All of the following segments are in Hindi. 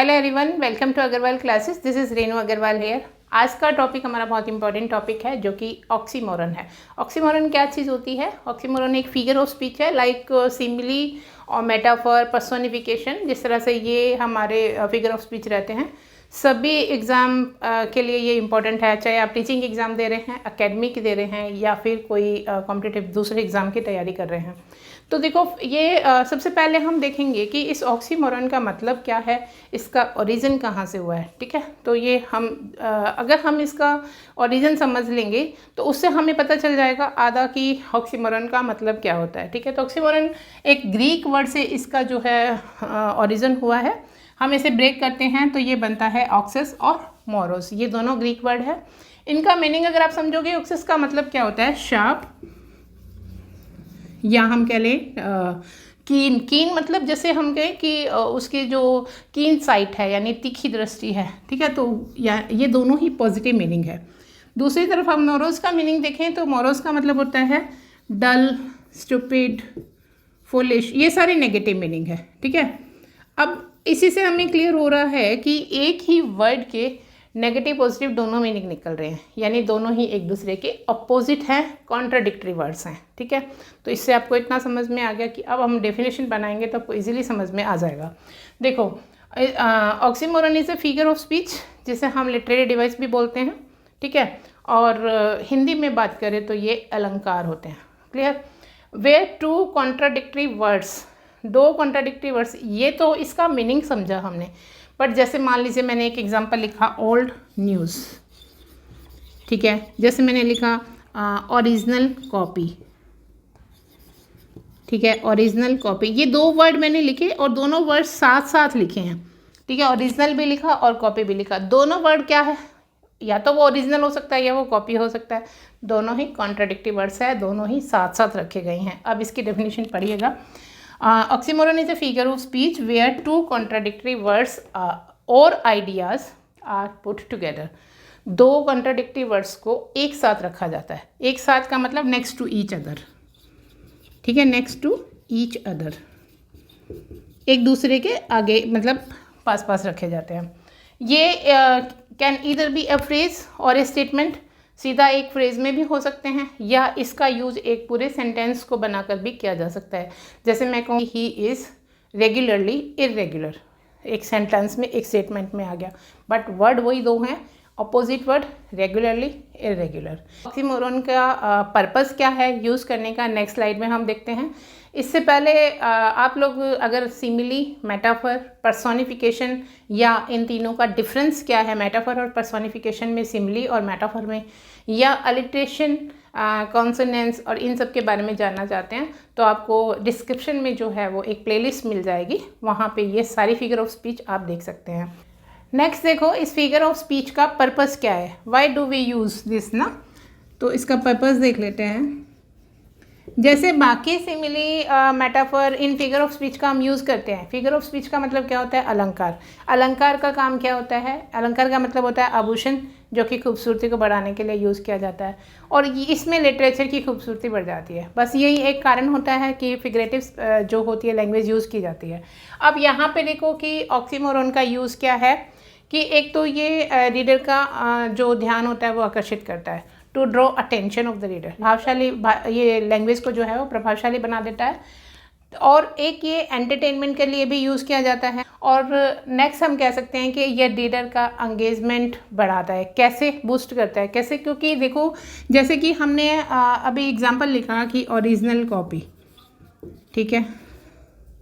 Hello everyone, welcome to Agarwal classes. This is Renu Agarwal here. आज का टॉपिक हमारा बहुत इंपॉर्टेंट टॉपिक है जो कि ऑक्सीमोरन है। ऑक्सीमोरन क्या चीज़ होती है? ऑक्सीमोरन एक फिगर ऑफ स्पीच है, लाइक सिमिली और मेटाफर, पर्सोनिफिकेशन। जिस तरह से ये हमारे फिगर ऑफ स्पीच रहते हैं, सभी एग्ज़ाम के लिए ये इंपॉर्टेंट है। चाहे आप टीचिंग एग्ज़ाम दे रहे हैं, एकेडमिक दे रहे हैं, या फिर कोई कॉम्पिटिटिव दूसरे एग्ज़ाम की तैयारी कर रहे हैं। तो देखो, ये सबसे पहले हम देखेंगे कि इस ऑक्सीमोरन का मतलब क्या है, इसका ओरिजिन कहाँ से हुआ है। ठीक है, तो ये हम अगर हम इसका ओरिजिन समझ लेंगे तो उससे हमें पता चल जाएगा आधा कि ऑक्सीमोरन का मतलब क्या होता है। ठीक है, तो ऑक्सीमोरन एक ग्रीक वर्ड से इसका जो है ओरिजिन हुआ है। हम इसे ब्रेक करते हैं तो ये बनता है ऑक्सस और मोरोस। ये दोनों ग्रीक वर्ड है। इनका मीनिंग अगर आप समझोगे, ऑक्सस का मतलब क्या होता है? शार्प, या हम कह लें कीन। कीन मतलब जैसे हम कहें कि उसकी जो कीन साइट है, यानी तीखी दृष्टि है। ठीक है, तो ये दोनों ही पॉजिटिव मीनिंग है। दूसरी तरफ हम मोरोस का मीनिंग देखें तो मोरोस का मतलब होता है डल, स्टूपिड, फुलिश। ये सारी नेगेटिव मीनिंग है। ठीक है, अब इसी से हमें क्लियर हो रहा है कि एक ही वर्ड के नेगेटिव पॉजिटिव दोनों मीनिंग निकल रहे हैं, यानी दोनों ही एक दूसरे के अपोजिट हैं, कॉन्ट्राडिक्टरी वर्ड्स हैं। ठीक है, तो इससे आपको इतना समझ में आ गया कि अब हम डेफिनेशन बनाएंगे तो आपको इजीली समझ में आ जाएगा। देखो, oxymoron is a figure of speech, जिसे हम लिटरेरी डिवाइस भी बोलते हैं। ठीक है, और हिंदी में बात करें तो ये अलंकार होते हैं। Clear? Where two contradictory words, दो कॉन्ट्राडिक्टरी वर्ड्स, ये तो इसका मीनिंग समझा हमने। बट जैसे मान लीजिए मैंने एक एग्जांपल लिखा ओल्ड न्यूज़। ठीक है, जैसे मैंने लिखा ओरिजिनल कॉपी। ठीक है, ओरिजिनल कॉपी, ये दो वर्ड मैंने लिखे और दोनों वर्ड साथ साथ लिखे हैं। ठीक है, ओरिजिनल भी लिखा और कॉपी भी लिखा। दोनों वर्ड क्या है? या तो वो ओरिजिनल हो सकता है या वो कॉपी हो सकता है। दोनों ही कॉन्ट्राडिक्टिव वर्ड्स है, दोनों ही साथ साथ रखे गए हैं। अब इसकी डेफिनेशन पढ़िएगा। Oxymoron is a figure of speech where two contradictory words or ideas are put together। दो contradictory words को एक साथ रखा जाता है। एक साथ का मतलब नेक्स्ट टू ईच अदर। ठीक है, नेक्स्ट टू ईच अदर, एक दूसरे के आगे, मतलब पास पास रखे जाते हैं। ये can either be a phrase और ए स्टेटमेंट, सीधा एक फ्रेज में भी हो सकते हैं, या इसका यूज एक पूरे सेंटेंस को बनाकर भी किया जा सकता है। जैसे मैं कहूँ ही इज़ रेगुलरली इरेगुलर, एक सेंटेंस में, एक स्टेटमेंट में आ गया, बट वर्ड वही दो हैं, opposite word, regularly irregular. Oxymoron का पर्पस क्या है यूज़ करने का, नेक्स्ट स्लाइड में हम देखते हैं। इससे पहले आप लोग अगर सिमिली, मेटाफर, पर्सोनिफिकेशन, या इन तीनों का डिफरेंस क्या है, मेटाफर और पर्सोनिफिकेशन में, सिमिली और मेटाफर में, या अलिट्रेशन, कॉन्सोनेंस और इन सब के बारे में जानना चाहते हैं तो आपको डिस्क्रिप्शन में जो है वो एक प्लेलिस्ट मिल जाएगी, वहाँ पे ये सारी फिगर ऑफ स्पीच आप देख सकते हैं। नेक्स्ट देखो, इस फिगर ऑफ स्पीच का पर्पस क्या है, why do we use this ना। तो इसका पर्पस देख लेते हैं। जैसे बाकी सिमिली, मेटाफर, इन फिगर ऑफ स्पीच का हम यूज़ करते हैं। फिगर ऑफ स्पीच का मतलब क्या होता है? अलंकार। अलंकार का काम क्या होता है? अलंकार का मतलब होता है आभूषण, जो कि खूबसूरती को बढ़ाने के लिए यूज़ किया जाता है, और इसमें लिटरेचर की खूबसूरती बढ़ जाती है। बस यही एक कारण होता है कि फिगरेटिव जो होती है लैंग्वेज यूज़ की जाती है। अब यहाँ पे देखो कि ऑक्सीमोरन का यूज़ क्या है, कि एक तो ये रीडर का जो ध्यान होता है वो आकर्षित करता है, to draw attention of the reader. प्रभावशाली, ये लैंग्वेज को जो है वो प्रभावशाली बना देता है। और एक ये एंटरटेनमेंट के लिए भी यूज़ किया जाता है। और नेक्स्ट हम कह सकते हैं कि ये रीडर का एंगेजमेंट बढ़ाता है। कैसे बूस्ट करता है? कैसे? क्योंकि देखो, जैसे कि हमने अभी एग्जांपल लिखा कि ओरिजिनल कॉपी। ठीक है,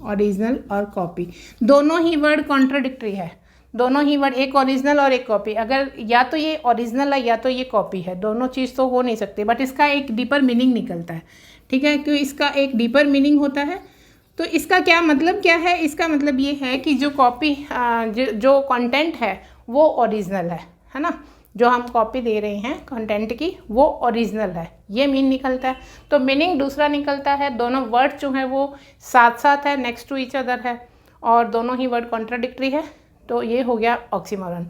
ओरिजिनल और कॉपी दोनों ही वर्ड कॉन्ट्राडिक्टरी है। दोनों ही वर्ड, एक ओरिजिनल और एक कॉपी, अगर या तो ये ओरिजिनल है या तो ये कॉपी है, दोनों चीज़ तो हो नहीं सकती, बट इसका एक डीपर मीनिंग निकलता है। ठीक है, क्यों? इसका एक डीपर मीनिंग होता है। तो इसका क्या मतलब क्या है? इसका मतलब ये है कि जो कॉपी, जो कंटेंट है वो ओरिजिनल है ना। जो हम कॉपी दे रहे हैं कंटेंट की, वो ओरिजिनल है, ये मीन निकलता है। तो मीनिंग दूसरा निकलता है, दोनों वर्ड जो हैं वो साथ साथ है, नेक्स्ट टू ईच अदर है, और दोनों ही वर्ड कॉन्ट्राडिक्टरी है। तो ये हो गया ऑक्सीमोरन।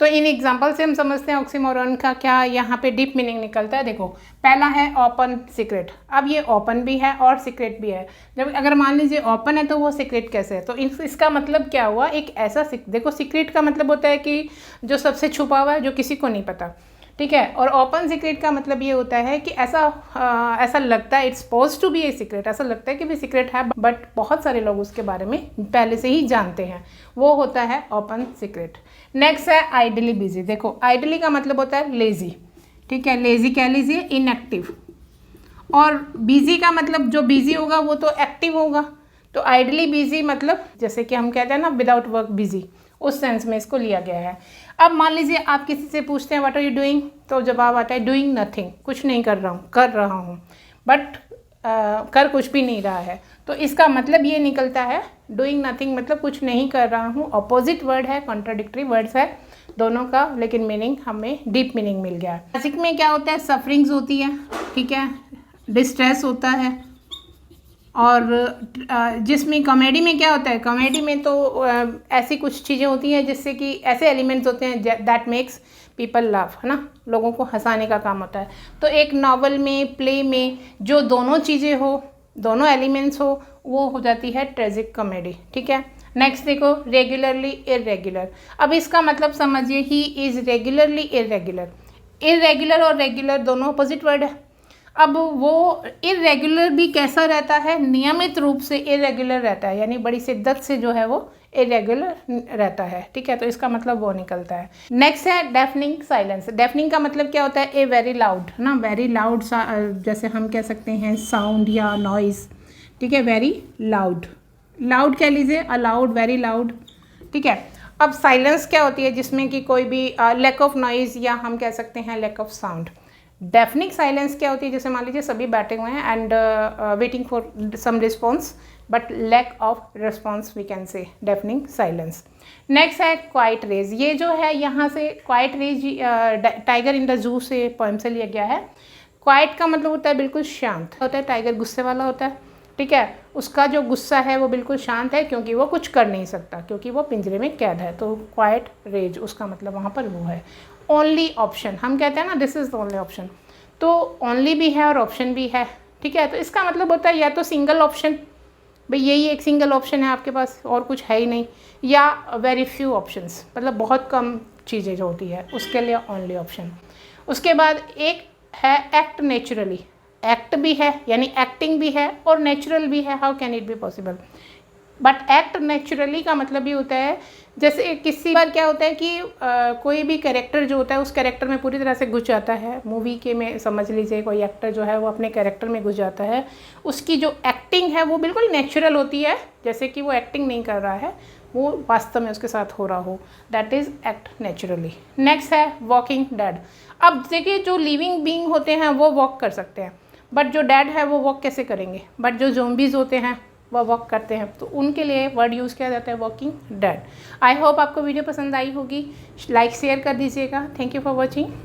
तो इन एग्जाम्पल से हम समझते हैं ऑक्सीमोरन का क्या यहाँ पे डीप मीनिंग निकलता है। देखो पहला है ओपन सीक्रेट। अब ये ओपन भी है और सीक्रेट भी है। जब अगर मान लीजिए ओपन है तो वो सीक्रेट कैसे है, तो इसका मतलब क्या हुआ, एक ऐसा देखो सीक्रेट का मतलब होता है कि जो सबसे छुपा हुआ है, जो किसी को नहीं पता, ठीक है। और ओपन सीक्रेट का मतलब ये होता है कि ऐसा लगता है, it's suppose to be a secret, ऐसा लगता है कि भी सीक्रेट है बट बहुत सारे लोग उसके बारे में पहले से ही जानते हैं, वो होता है ओपन सीक्रेट। नेक्स्ट है आइडली बिजी। देखो आइडली का मतलब होता है लेजी, ठीक है, लेजी कह लीजिए, इनएक्टिव। और बिजी का मतलब जो बिजी होगा वो तो एक्टिव होगा, तो आइडली बिजी मतलब जैसे कि हम कहते हैं ना विदाउट वर्क बिजी, उस सेंस में इसको लिया गया है। अब मान लीजिए आप किसी से पूछते हैं व्हाट आर यू डूइंग, तो जवाब आता है डूइंग नथिंग, कुछ नहीं कर रहा हूँ, बट कर कुछ भी नहीं रहा है। तो इसका मतलब ये निकलता है डूइंग नथिंग मतलब कुछ नहीं कर रहा हूँ। अपोजिट वर्ड है, कॉन्ट्राडिक्टरी वर्ड्स है दोनों का, लेकिन मीनिंग हमें डीप मीनिंग मिल गया। बेसिक में क्या होता है, सफरिंग्स होती है, ठीक है, डिस्ट्रेस होता है। और जिसमें कॉमेडी में क्या होता है, कॉमेडी में तो ऐसी कुछ चीज़ें होती हैं जिससे कि ऐसे एलिमेंट्स होते हैं दैट मेक्स पीपल लाफ, है ना, लोगों को हंसाने का काम होता है। तो एक नावल में, प्ले में जो दोनों चीज़ें हो, दोनों एलिमेंट्स हो, वो हो जाती है ट्रेजिक कॉमेडी, ठीक है। नेक्स्ट देखो रेगुलरली इरेगुलर। अब इसका मतलब समझिए he is regularly irregular. Irregular और रेगुलर दोनों अपोजिट वर्ड है। अब वो इरेगुलर भी कैसा रहता है, नियमित रूप से इरेगुलर रहता है, यानी बड़ी शिद्दत से जो है वो इरेगुलर रहता है, ठीक है, तो इसका मतलब वो निकलता है। नेक्स्ट है डेफनिंग साइलेंस। डेफनिंग का मतलब क्या होता है, ए वेरी लाउड, ना, वेरी लाउड, जैसे हम कह सकते हैं साउंड या नॉइज़, ठीक है, वेरी लाउड, लाउड कह लीजिए, अलाउड, वेरी लाउड, ठीक है। अब साइलेंस क्या होती है, जिसमें कि कोई भी लैक ऑफ नॉइज़ या हम कह सकते हैं lack of sound. Deafening silence क्या होती है, जैसे मान लीजिए सभी बैठे हुए हैं and waiting for some response but lack of response, we can say deafening silence. Next है क्वाइट रेज। ये जो है यहाँ से quiet rage tiger in the zoo से पोएम से लिया गया है। क्वाइट का मतलब होता है बिल्कुल शांत होता है, टाइगर गुस्से वाला होता है, ठीक है, उसका जो गुस्सा है वो बिल्कुल शांत है क्योंकि वो कुछ कर नहीं सकता, क्योंकि वो पिंजरे में कैद है। तो क्वाइट रेज उसका मतलब वहाँ पर वो है। ओनली ऑप्शन, हम कहते हैं ना this is the only option, तो ओनली भी है और ऑप्शन भी है, ठीक है। तो इसका मतलब होता है या तो सिंगल ऑप्शन, भाई यही एक सिंगल ऑप्शन है आपके पास और कुछ है ही नहीं, या वेरी फ्यू ऑप्शंस, मतलब बहुत कम चीज़ें जो होती है उसके लिए ओनली ऑप्शन। उसके बाद एक है एक्ट नेचुरली। एक्ट भी है यानी एक्टिंग भी है और नेचुरल भी है, how can it be possible. But act naturally का मतलब ये होता है जैसे किसी बार क्या होता है कि कोई भी कैरेक्टर जो होता है उस कैरेक्टर में पूरी तरह से घुस जाता है। मूवी के में समझ लीजिए कोई एक्टर जो है वो अपने कैरेक्टर में घुस जाता है, उसकी जो एक्टिंग है वो बिल्कुल नेचुरल होती है, जैसे कि वो एक्टिंग नहीं कर रहा है, वो वास्तव में उसके साथ हो रहा हो, that is act naturally. Next है वॉकिंग डेड। अब देखिए जो लिविंग बीइंग होते हैं वो वॉक कर सकते हैं, बट जो डेड है वो वॉक कैसे करेंगे, बट जो ज़ॉम्बीज़ होते हैं वह वॉक करते हैं, तो उनके लिए वर्ड यूज़ किया जाता है वॉकिंग डेड। आई होप आपको वीडियो पसंद आई होगी, लाइक शेयर कर दीजिएगा। Thank you for watching.